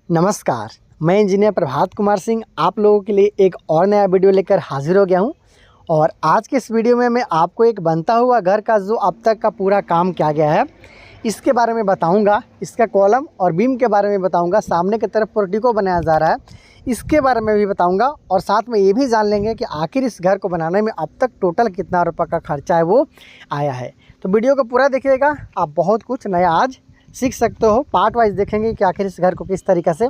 नमस्कार, मैं इंजीनियर प्रभात कुमार सिंह आप लोगों के लिए एक और नया वीडियो लेकर हाजिर हो गया हूं। और आज के इस वीडियो में मैं आपको एक बनता हुआ घर का जो अब तक का पूरा काम किया गया है इसके बारे में बताऊंगा। इसका कॉलम और बीम के बारे में बताऊंगा। सामने की तरफ पोर्टिको बनाया जा रहा है इसके बारे में भी बताऊंगा। और साथ में ये भी जान लेंगे कि आखिर इस घर को बनाने में अब तक टोटल कितना रुपये का खर्चा है वो आया है। तो वीडियो को पूरा देखिएगा, आप बहुत कुछ नया आज सीख सकते हो। पार्ट वाइज देखेंगे कि आखिर इस घर को किस तरीक़े से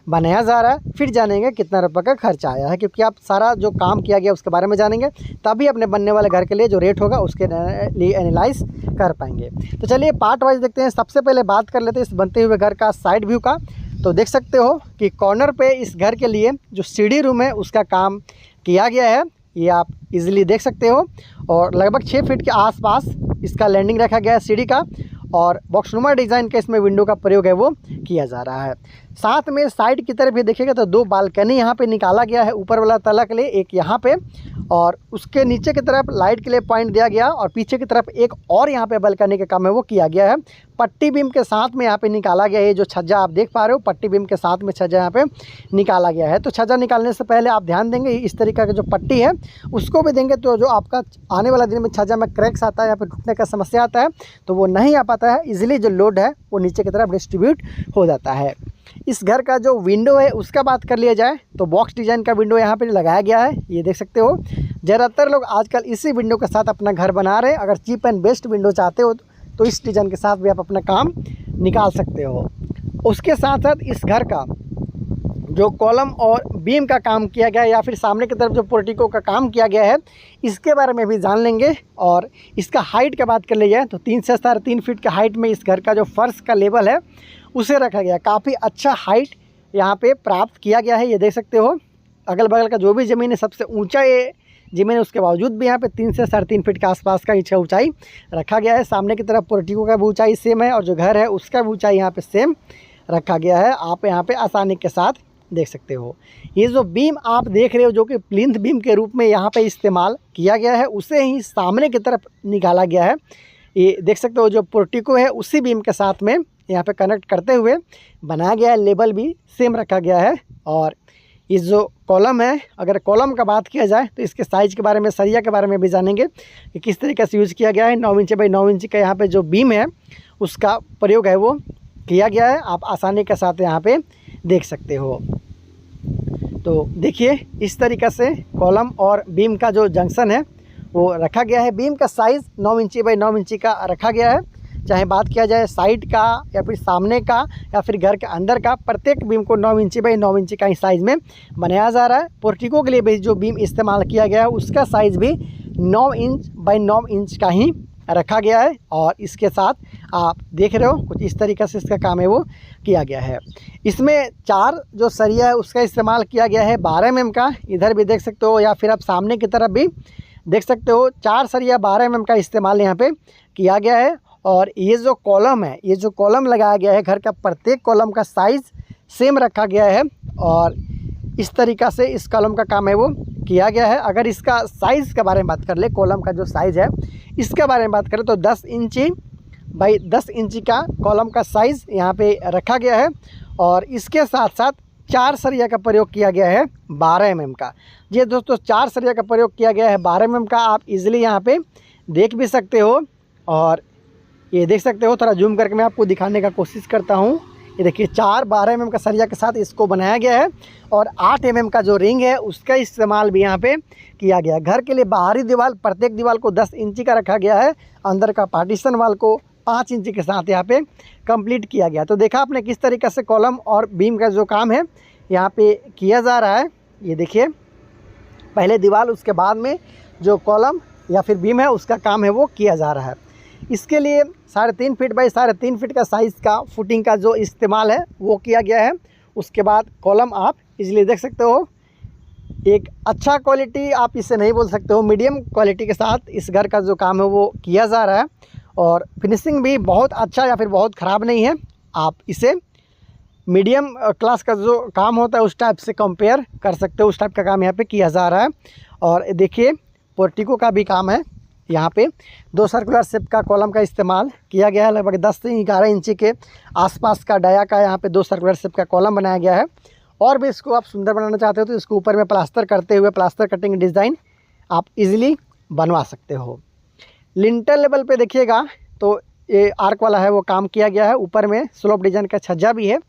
बनाया जा रहा है, फिर जानेंगे कितना रुपये का खर्चा आया है। क्योंकि आप सारा जो काम किया गया उसके बारे में जानेंगे तभी अपने बनने वाले घर के लिए जो रेट होगा उसके लिए एनालाइज कर पाएंगे। तो चलिए पार्ट वाइज देखते हैं। सबसे पहले बात कर लेते हैं इस बनते हुए घर का साइड व्यू का। तो देख सकते हो कि कॉर्नर पे इस घर के लिए जो सीढ़ी रूम है उसका काम किया गया है, ये आप इजीली देख सकते हो। और लगभग 6 फीट के आसपास इसका लैंडिंग रखा गया है सीढ़ी का। और बॉक्सनुमा डिज़ाइन का इसमें विंडो का प्रयोग है वो किया जा रहा है। साथ में साइड की तरफ भी देखिएगा तो 2 बालकनी यहाँ पे निकाला गया है, ऊपर वाला तला के लिए एक यहाँ पे और उसके नीचे की तरफ लाइट के लिए पॉइंट दिया गया। और पीछे की तरफ एक और यहाँ पे बालकनी का काम है वो किया गया है। पट्टी बीम के साथ में यहाँ पे निकाला गया है। जो छज्जा आप देख पा रहे हो पट्टी बीम के साथ में छज्जा यहाँ पे निकाला गया है। तो छज्जा निकालने से पहले आप ध्यान देंगे इस तरीके का जो पट्टी है उसको भी देंगे तो जो आपका आने वाला दिन में छज्जा में क्रैक्स आता है या फिर टूटने का समस्या आता है तो वो नहीं आ पाता है। इजीली जो लोड है वो नीचे की तरफ डिस्ट्रीब्यूट हो जाता है। इस घर का जो विंडो है उसका बात कर लिया जाए तो बॉक्स डिज़ाइन का विंडो यहाँ पे लगाया गया है, ये देख सकते हो। ज़्यादातर लोग आजकल इसी विंडो के साथ अपना घर बना रहे हैं। अगर चीप एंड बेस्ट विंडो चाहते हो तो इस डिज़ाइन के साथ भी आप अपना काम निकाल सकते हो। उसके साथ साथ इस घर का जो कॉलम और बीम का काम किया गया है या फिर सामने की तरफ जो पोर्टिको का काम किया गया है इसके बारे में भी जान लेंगे। और इसका हाइट की बात कर ली जाए तो 3 से 3.5 फीट के हाइट में इस घर का जो फर्श का लेवल है उसे रखा गया। काफ़ी अच्छा हाइट यहाँ पे प्राप्त किया गया है, ये देख सकते हो। अगल बगल का जो भी ज़मीन है सबसे ऊंचा ये ज़मीन है, उसके बावजूद भी यहाँ पे 3 से 3.5 फीट के आसपास का नीचे ऊंचाई रखा गया है। सामने की तरफ पोर्टिको का भी ऊंचाई सेम है और जो घर है उसका भी ऊंचाई यहाँ पे सेम रखा गया है। आप यहाँ पे आसानी के साथ देख सकते हो। ये जो बीम आप देख रहे हो जो कि प्लिंथ बीम के रूप में यहाँ पे इस्तेमाल किया गया है उसे ही सामने की तरफ निकाला गया है। ये देख सकते हो जो पोर्टिको है उसी बीम के साथ में यहाँ पे कनेक्ट करते हुए बनाया गया है। लेवल भी सेम रखा गया है। और इस जो कॉलम है, अगर कॉलम का बात किया जाए तो इसके साइज़ के बारे में, सरिया के बारे में भी जानेंगे कि किस तरीके से यूज़ किया गया है। 9 इंच बाई 9 इंच का यहाँ पे जो बीम है उसका प्रयोग है वो किया गया है। आप आसानी के साथ यहाँ पे देख सकते हो। तो देखिए इस तरीक़े से कॉलम और बीम का जो जंक्शन है वो रखा गया है। बीम का साइज़ 9 इंची बाई 9 इंची का रखा गया है। चाहे बात किया जाए साइड का या फिर सामने का या फिर घर के अंदर का, प्रत्येक बीम को 9 इंची बाई 9 इंची का ही साइज़ में बनाया जा रहा है। पोर्टिको के लिए भी जो बीम इस्तेमाल किया गया है उसका साइज़ भी 9 इंच बाई 9 इंच का ही रखा गया है। और इसके साथ आप देख रहे हो कुछ इस तरीक़े से इसका काम है वो किया गया है। इसमें 4 जो सरिया है उसका इस्तेमाल किया गया है 12 mm का, इधर भी देख सकते हो या फिर आप सामने की तरफ भी देख सकते हो। 4 सरिया 12 mm का इस्तेमाल यहाँ पे किया गया है। और ये जो कॉलम है, ये जो कॉलम लगाया गया है घर का प्रत्येक कॉलम का साइज़ सेम रखा गया है। और इस तरीक़ा से इस कॉलम का काम है वो किया गया है। अगर इसका साइज़ के बारे में बात कर ले, कॉलम का जो साइज़ है इसके बारे में बात करें तो 10 इंची बाई 10 इंची का कॉलम का साइज़ यहाँ पे रखा गया है। और इसके साथ साथ 4 सरिया का प्रयोग किया गया है 12 mm का। ये दोस्तों 4 सरिया का प्रयोग किया गया है 12 mm का, आप इजीली यहाँ पे देख भी सकते हो। और ये देख सकते हो, थोड़ा जूम करके मैं आपको दिखाने का कोशिश करता हूँ। ये देखिए 4 12 mm का सरिया के साथ इसको बनाया गया है। और 8 mm का जो रिंग है उसका इस्तेमाल भी यहाँ पे किया गया है। घर के लिए बाहरी दीवार, प्रत्येक दीवार को 10 इंची का रखा गया है। अंदर का पार्टीशन वाल को 5 इंची के साथ यहाँ पे कंप्लीट किया गया। तो देखा आपने किस तरीके से कॉलम और बीम का जो काम है यहाँ पे किया जा रहा है। ये देखिए पहले दीवार उसके बाद में जो कॉलम या फिर बीम है उसका काम है वो किया जा रहा है। इसके लिए 3.5 फीट बाई 3.5 फीट का साइज़ का फुटिंग का जो इस्तेमाल है वो किया गया है। उसके बाद कॉलम आप इसलिए देख सकते हो एक अच्छा क्वालिटी आप इसे नहीं बोल सकते हो, मीडियम क्वालिटी के साथ इस घर का जो काम है वो किया जा रहा है। और फिनिशिंग भी बहुत अच्छा या फिर बहुत ख़राब नहीं है, आप इसे मीडियम क्लास का जो काम होता है उस टाइप से कंपेयर कर सकते हो। उस टाइप का काम यहाँ पे किया जा रहा है। और देखिए पोर्टिको का भी काम है यहाँ पे 2 सर्कुलर शेप का कॉलम का इस्तेमाल किया गया है। लगभग 10 से 11 इंची के आसपास का डाया का यहाँ पे 2 सर्कुलर शेप का कॉलम बनाया गया है। और भी इसको आप सुंदर बनाना चाहते हो तो इसको ऊपर में प्लास्टर करते हुए प्लास्टर कटिंग डिज़ाइन आप इजीली बनवा सकते हो। लिंटर लेवल पे देखिएगा तो ये आर्क वाला है वो काम किया गया है। ऊपर में स्लोप डिज़ाइन का छज्जा भी है।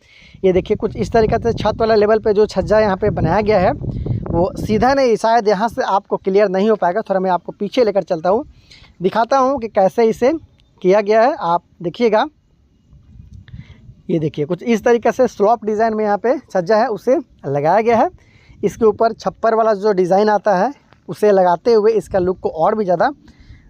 ये देखिए कुछ इस तरीके से छत वाला लेवल पे जो छज्जा यहाँ पे बनाया गया है वो सीधा नहीं, शायद यहाँ से आपको क्लियर नहीं हो पाएगा। थोड़ा मैं आपको पीछे लेकर चलता हूँ, दिखाता हूँ कि कैसे इसे किया गया है। आप देखिएगा, ये देखिए कुछ इस तरीके से स्लोप डिज़ाइन में यहाँ पे छज्जा है उसे लगाया गया है। इसके ऊपर छप्पर वाला जो डिज़ाइन आता है उसे लगाते हुए इसका लुक को और भी ज़्यादा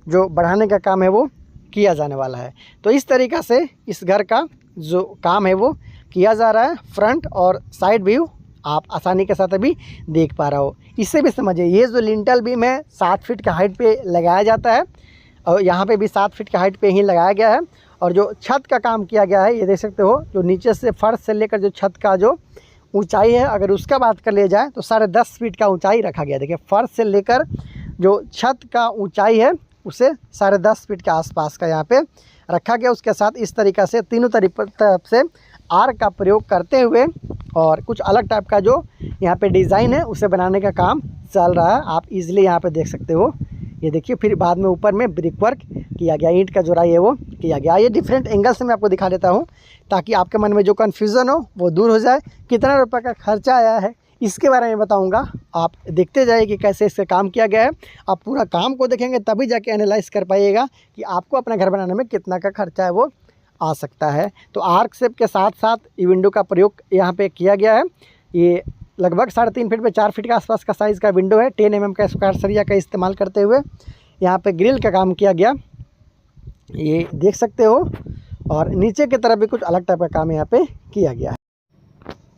जो बढ़ाने का काम है वो किया जाने वाला है। तो इस तरीक़ा से इस घर का जो काम है वो किया जा रहा है। फ्रंट और साइड व्यू आप आसानी के साथ अभी देख पा रहे हो। इससे भी समझिए, ये जो लिंटल बीम है 7 फीट का हाइट पे लगाया जाता है और यहाँ पे भी 7 फीट का हाइट पे ही लगाया गया है। और जो छत का काम किया गया है ये देख सकते हो, जो नीचे से फर्श से लेकर जो छत का जो ऊंचाई है अगर उसका बात कर लिया जाए तो 10.5 फीट का ऊंचाई रखा गया। देखिए फर्श से लेकर जो छत का ऊंचाई है उसे 10.5 फीट के आसपास का यहाँ पे रखा गया। उसके साथ इस तरीक़ा से तीनों तरफ से आर्क का प्रयोग करते हुए और कुछ अलग टाइप का जो यहाँ पे डिज़ाइन है उसे बनाने का काम चल रहा है। आप इजीली यहाँ पे देख सकते हो। ये देखिए फिर बाद में ऊपर में ब्रिक वर्क किया गया, ईंट का जोड़ाई है वो किया गया। ये डिफरेंट एंगल से मैं आपको दिखा देता हूँ ताकि आपके मन में जो कन्फ्यूज़न हो वो दूर हो जाए। कितना रुपये का खर्चा आया है इसके बारे में बताऊंगा, आप देखते जाइए कि कैसे इससे काम किया गया है। आप पूरा काम को देखेंगे तभी जाके एनालाइज कर पाइएगा कि आपको अपना घर बनाने में कितना का खर्चा है वो आ सकता है। तो आर्क शेप के साथ साथ ये विंडो का प्रयोग यहाँ पे किया गया है। ये लगभग 3.5 फीट पे 4 फीट के आसपास का साइज़ का विंडो है। 10 mm का स्क्वायर सरिया का इस्तेमाल करते हुए यहाँ पे ग्रिल का काम किया गया, ये देख सकते हो। और नीचे की तरफ भी कुछ अलग टाइप का काम यहाँ पे किया गया है।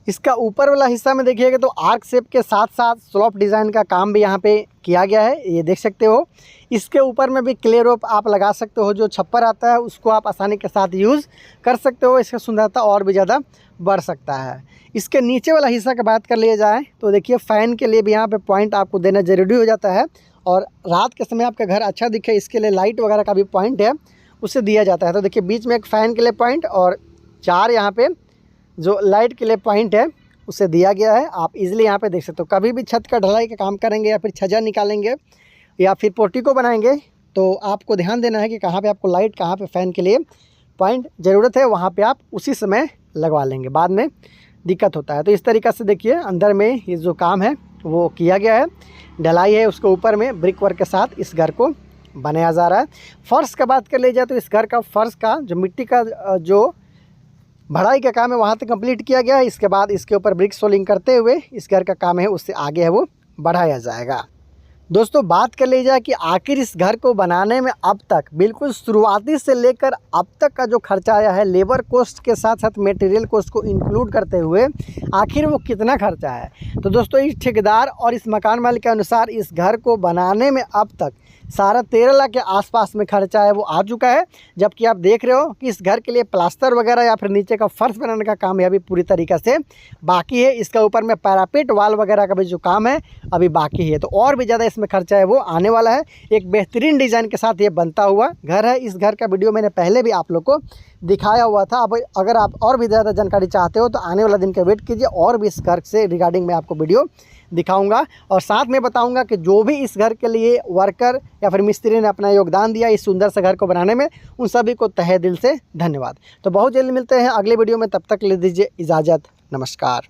इसका ऊपर वाला हिस्सा में देखिएगा तो आर्क शेप के साथ साथ स्लोप डिज़ाइन का काम भी यहाँ पे किया गया है, ये देख सकते हो। इसके ऊपर में भी क्ले रोप आप लगा सकते हो, जो छप्पर आता है उसको आप आसानी के साथ यूज़ कर सकते हो। इसका सुंदरता और भी ज़्यादा बढ़ सकता है। इसके नीचे वाला हिस्सा की बात कर लिया जाए तो देखिए फ़ैन के लिए भी यहाँ पे पॉइंट आपको देना ज़रूरी हो जाता है। और रात के समय आपका घर अच्छा दिखे इसके लिए लाइट वगैरह का भी पॉइंट है उसे दिया जाता है। तो देखिए बीच में एक फ़ैन के लिए पॉइंट और 4 यहाँ पे जो लाइट के लिए पॉइंट है उसे दिया गया है। आप इजीली यहाँ पे देख सकते हो। कभी भी छत का ढलाई का काम करेंगे या फिर छज्जा निकालेंगे या फिर पोर्टिको बनाएंगे तो आपको ध्यान देना है कि कहाँ पे आपको लाइट, कहाँ पे फ़ैन के लिए पॉइंट ज़रूरत है, वहाँ पे आप उसी समय लगवा लेंगे, बाद में दिक्कत होता है। तो इस तरीक़े से देखिए अंदर में ये जो काम है वो किया गया है। ढलाई है उसके ऊपर में ब्रिक वर्क के साथ इस घर को बनाया जा रहा है। फ़र्श का बात कर ली जाए तो इस घर का फ़र्श का जो मिट्टी का जो बढ़ाई का काम है वहाँ तक कंप्लीट किया गया है। इसके बाद इसके ऊपर ब्रिक सोलिंग करते हुए इस घर का काम है उससे आगे है वो बढ़ाया जाएगा। दोस्तों बात कर ली जाए कि आखिर इस घर को बनाने में अब तक बिल्कुल शुरुआती से लेकर अब तक का जो खर्चा आया है, लेबर कॉस्ट के साथ साथ मटेरियल कॉस्ट को इंक्लूड करते हुए आखिर वो कितना खर्चा है। तो दोस्तों इस ठेकेदार और इस मकान मालिक के अनुसार इस घर को बनाने में अब तक 13.5 लाख के आसपास में खर्चा है वो आ चुका है। जबकि आप देख रहे हो कि इस घर के लिए प्लास्टर वगैरह या फिर नीचे का फर्श बनाने का काम है अभी पूरी तरीक़े से बाकी है। इसका ऊपर में पैरापेट वाल वगैरह का भी जो काम है अभी बाकी है। तो और भी ज़्यादा इसमें खर्चा है वो आने वाला है। एक बेहतरीन डिज़ाइन के साथ ये बनता हुआ घर है। इस घर का वीडियो मैंने पहले भी आप लोग को दिखाया हुआ था। अब अगर आप और भी ज़्यादा जानकारी चाहते हो तो आने वाला दिन का वेट कीजिए, और भी इस घर से रिगार्डिंग मैं आपको वीडियो दिखाऊंगा और साथ में बताऊंगा कि जो भी इस घर के लिए वर्कर या फिर मिस्त्री ने अपना योगदान दिया इस सुंदर से घर को बनाने में, उन सभी को तहे दिल से धन्यवाद। तो बहुत जल्दी मिलते हैं अगले वीडियो में, तब तक ले दीजिए इजाज़त, नमस्कार।